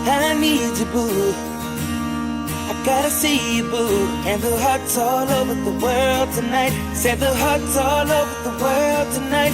I need you, boo. I gotta see you, boo. And the hearts all over the world tonight. Said the hearts all over the world tonight.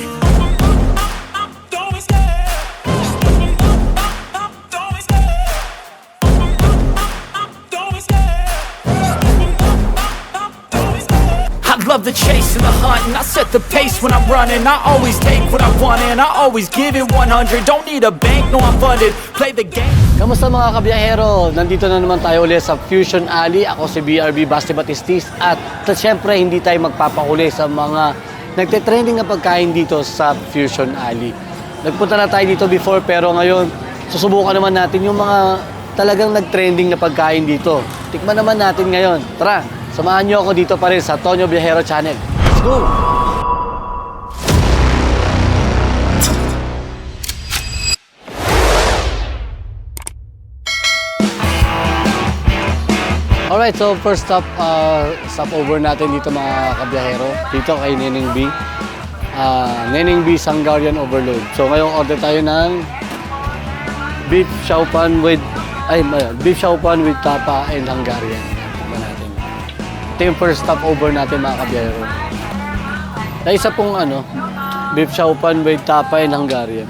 I love the chase and the hunt, and I set the pace when I'm running. I always take what I want and I always give it 100. Don't need a bank, no I'm funded. Play the game. Kamusta mga kabiyahero? Nandito na naman tayo ulit sa Fusion Alley. Ako si BRB Basti Batistis. At syempre, hindi tayo magpapakuli sa mga nagte-trending na pagkain dito sa Fusion Alley. Nagpunta na tayo dito before, pero ngayon, susubukan naman natin yung mga talagang nag-trending na pagkain dito. Tikman naman natin ngayon. Tara, samahan niyo ako dito pa rin sa Tonyo Biyahero Channel. Let's go! Alright, so first stopover natin dito mga kabiyahero. Dito kay Neneng B. Neneng B Sangarian Overload. So ngayong order tayo ng beef chow pan with tapa and Hungarian. Tignan natin. Ito yung first stopover natin mga kabiyahero. Na isa pong beef chow pan with tapa and Hungarian.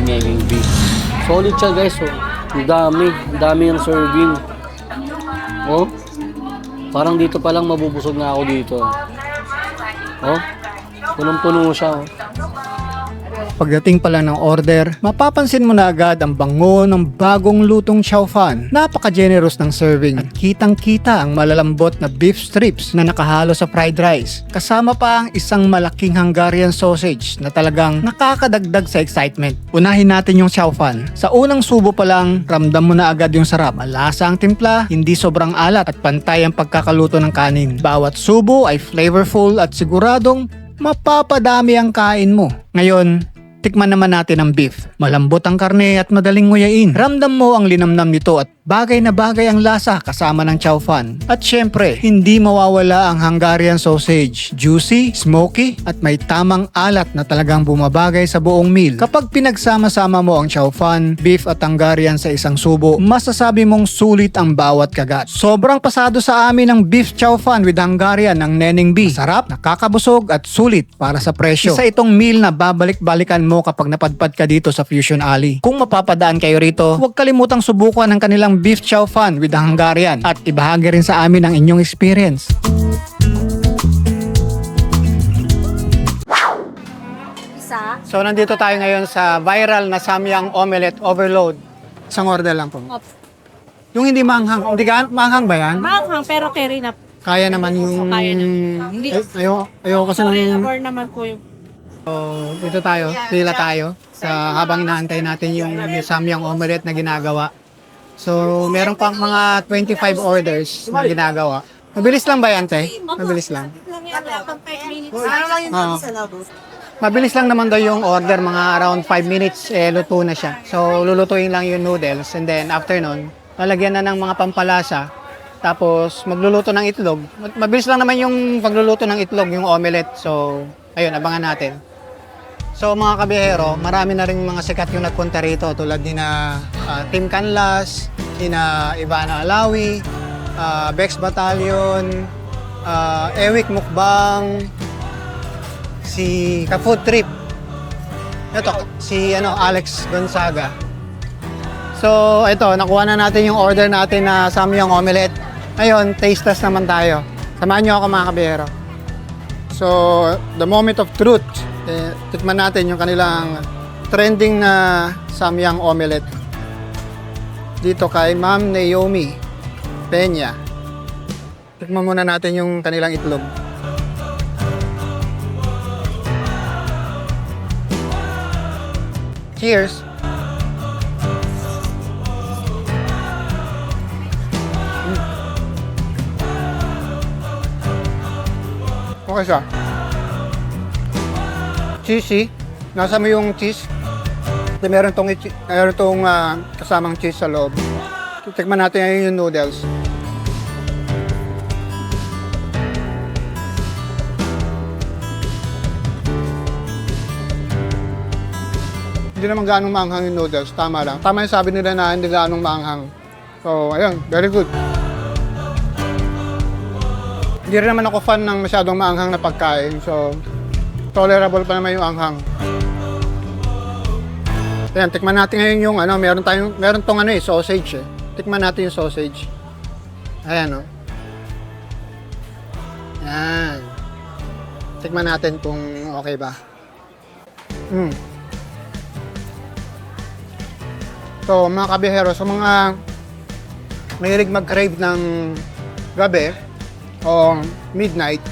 Neneng B. Solid siya guys. Oh. Ang dami yung serving. Oh. Parang dito pa lang mabubusog na ako dito. Oh. Punong-puno siya. Oh. Pagdating pala ng order, mapapansin mo na agad ang bango ng bagong lutong chow fan. Napaka-generous ng serving at kitang-kita ang malalambot na beef strips na nakahalo sa fried rice. Kasama pa ang isang malaking Hungarian sausage na talagang nakakadagdag sa excitement. Unahin natin yung chow fan. Sa unang subo pa lang, ramdam mo na agad yung sarap. Malasa ang timpla, hindi sobrang alat at pantay ang pagkakaluto ng kanin. Bawat subo ay flavorful at siguradong mapapadami ang kain mo. Ngayon, tikman naman natin ang beef. Malambot ang karne at madaling nguyain. Ramdam mo ang linamnam nito at bagay na bagay ang lasa kasama ng chow fan. At syempre, hindi mawawala ang Hungarian sausage. Juicy, smoky, at may tamang alat na talagang bumabagay sa buong meal. Kapag pinagsama-sama mo ang chow fan, beef at Hungarian sa isang subo, masasabi mong sulit ang bawat kagat. Sobrang pasado sa amin ang beef chow fan with Hungarian ng Neneng B. Sarap, nakakabusog at sulit para sa presyo. Isa itong meal na babalik-balikan mo kapag napadpad ka dito sa Fusion Alley. Kung mapapadaan kayo rito, huwag kalimutang subukan ang kanilang beef chow fan with the Hungarian at ibahagi rin sa amin ang inyong experience. So nandito tayo ngayon sa viral na Samyang Omelette Overload. Isang order lang po. Yung hindi manghang, hindi manghang ba yan? Manghang pero carry na. Kaya naman yung... Kaya naman. Hindi. Ayoko kasi ng... Or naman po yung... So, dito tayo, pila tayo sa habang inaantay natin yung Samyang Omelette na ginagawa. So, meron pang mga 25 orders na ginagawa. Mabilis lang ba yan, te? Mabilis lang. Mabilis lang naman daw yung order, mga around 5 minutes, luto na siya. So, lulutuin lang yung noodles and then after nun, lalagyan na ng mga pampalasa. Tapos, magluluto ng itlog. Mabilis lang naman yung pagluluto ng itlog, yung omelette. So, ayun, abangan natin. So mga kabiyahero, marami na rin mga sikat yung nagpunta rito tulad ni na Team Canlas, ni na Ivana Alawi, Bex Battalion, Ewik Mukbang, si Ka-Food Trip. Ito, si Alex Gonzaga. So ito, nakuha na natin yung order natin na Samyang Omelette. Ngayon, taste test naman tayo. Samahan nyo ako mga kabiyahero. So, the moment of truth. Tikman natin yung kanilang trending na Samyang Omelette dito kay Ma'am Naomi Peña. Tikman muna natin yung kanilang itlog. Cheers! Okay siya. Cheesy. Nasa mo yung cheese. Meron tong kasamang cheese sa loob. Tikman natin ngayon yung noodles. Hindi naman ganong maanghang yung noodles. Tama lang. Tama yung sabi nila na hindi ganong maanghang. So, ayun. Very good. Hindi rin naman ako fan ng masyadong maanghang na pagkain. So, tolerable pa naman yung anghang. Ayan, tikman natin ngayon yung meron tong sausage eh. Tikman natin yung sausage. Ayan, oh. Ayan. Tikman natin kung okay ba. So, mga kabihero, sa mga mahilig mag-crave ng gabi o midnight,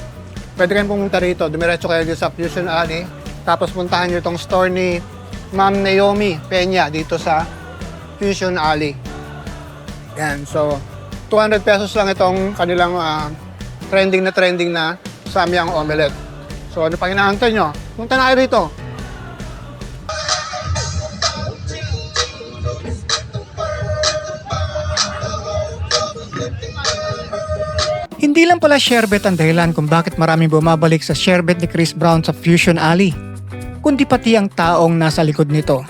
pwede kayong pumunta rito. Dumiretso kayo dito sa Fusion Alley. Tapos puntahan nyo itong store ni Ma'am Naomi Peña dito sa Fusion Alley. Yan, so 200 pesos lang itong kanilang trending na Samyang Omelette. So ano pa hinahantay nyo? Punta na kayo rito. Hindi lang pala sherbet ang dahilan kung bakit maraming bumabalik sa sherbet ni Chris Brown sa Fusion Alley, kundi pati ang taong nasa likod nito.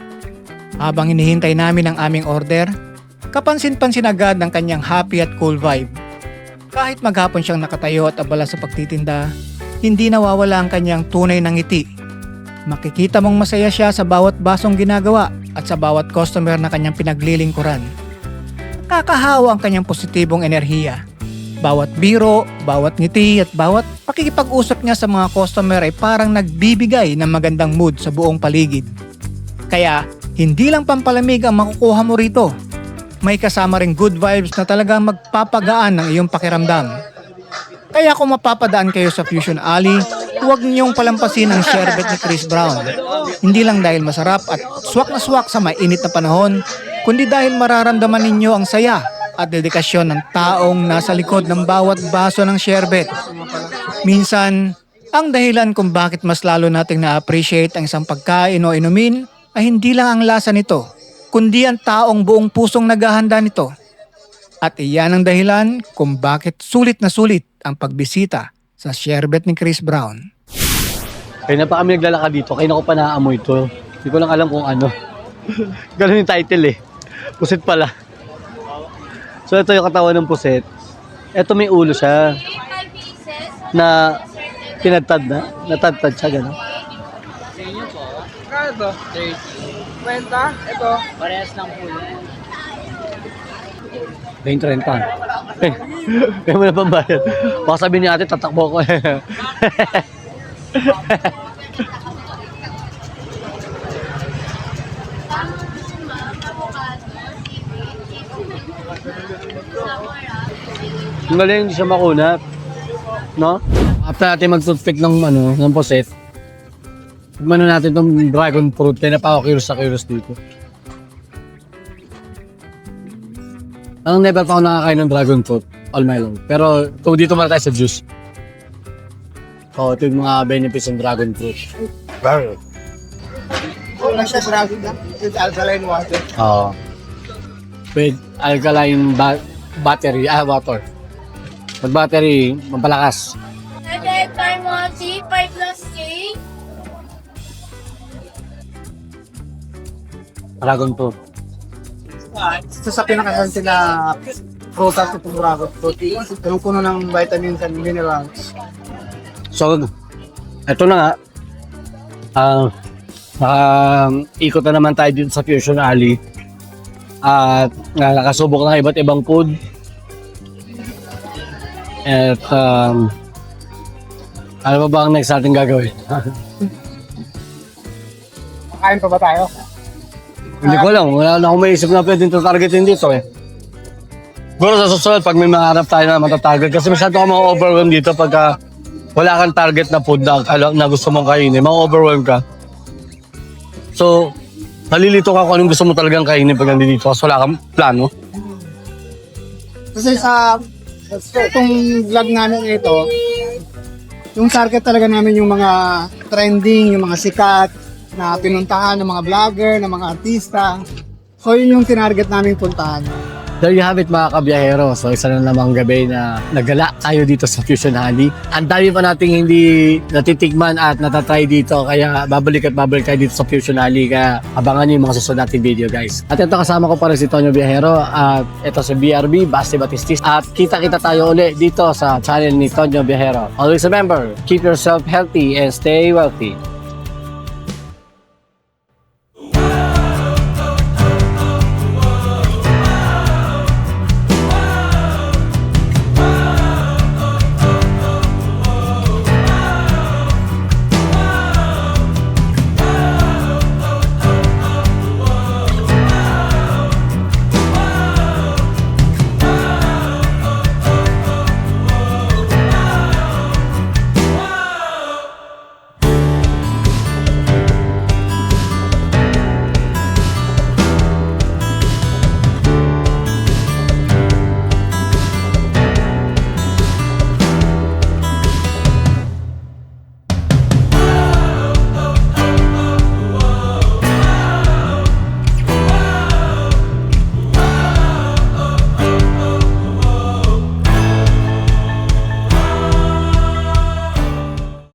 Habang hinihintay namin ang aming order, kapansin-pansin agad ng kanyang happy at cool vibe. Kahit maghapon siyang nakatayo at abala sa pagtitinda, hindi nawawala ang kanyang tunay na ngiti. Makikita mong masaya siya sa bawat basong ginagawa at sa bawat customer na kanyang pinaglilingkuran. Kakahawa ang kanyang positibong enerhiya. Bawat biro, bawat ngiti at bawat pakikipag-usap niya sa mga customer ay parang nagbibigay ng magandang mood sa buong paligid. Kaya hindi lang pampalamig ang makukuha mo rito. May kasama ring good vibes na talagang magpapagaan ng iyong pakiramdam. Kaya kung mapapadaan kayo sa Fusion Alley, huwag niyong palampasin ang sherbet ni Chris Brown. Hindi lang dahil masarap at swak na swak sa mainit na panahon, kundi dahil mararamdaman ninyo ang saya at dedikasyon ng taong nasa likod ng bawat baso ng sherbet. Minsan, ang dahilan kung bakit mas lalo nating na-appreciate ang isang pagkain o inumin ay hindi lang ang lasa nito, kundi ang taong buong pusong naghahanda nito. At iyan ang dahilan kung bakit sulit na sulit ang pagbisita sa sherbet ni Chris Brown. Kaya na pa kami naglalakad dito, kaya na ko pa naaamoy ito. Hindi ko lang alam kung ano. Ganun yung title eh. Pusit pala. So ito yung katawan ng puset. Ito may ulo siya. Na tinadtad na. Natadtad siya, gano'n. Sa inyo po? Kano to? 30. 20? Ito? Parehas lang po yan. 20-30. Kaya mo na pambayad. Baka sabihin niya ate, tatakbo ko eh. Ang galing, hindi siya makunat. No? After natin mag-toothpick ng poset, tignan natin itong dragon fruit. Kaya na pa ako curious dito. Ang never pa ako nakakain ng dragon fruit all my life. Pero dito muna tayo sa juice. So, ito yung mga benefits ng dragon fruit. Wala siya dragon lang. With alkaline water. Oo. With alkaline battery, water. Pag battery, mampalakas. And then time 1, 5 plus 3. Dragon fruit. Ito sa pinakasansin na prutas itong dragon fruit. Yung puno ng vitamins and minerals. So, ito na nga. Ikot na naman tayo dito sa Fusion Alley. At nakasubok ng iba't ibang food. At ano ba ang next natin gagawin? Kain pa ba tayo? Hindi ko alam. Wala na akong maisip na pwedeng targetin dito eh. Siguro sa susunod, pag may maharap tayo na matatarget. Kasi masyado ako ma-overwhelm dito pagka wala kang target na food na gusto mong kainin. Ma-overwhelm ka. So, nalilito ka kung anong gusto mo talagang kainin pag nandito kasi wala kang plano. Kasi sa itong vlog namin ito, yung target talaga namin yung mga trending, yung mga sikat, na pinuntahan ng mga vlogger, ng mga artista. So yun yung tinarget naming puntahan. There you have it mga kabiyahero. So isa na namang gabi na nagala tayo dito sa Fusion Alley. Ang dami pa nating hindi natitikman at natatry dito. Kaya babalik tayo dito sa Fusion Alley. Kaya abangan nyo yung mga susunod nating video guys. At ito kasama ko pa rin si Tonyo Biyahero. At ito si BRB, Basti Batistis. At kita-kita tayo uli dito sa channel ni Tonyo Biyahero. Always remember, keep yourself healthy and stay wealthy.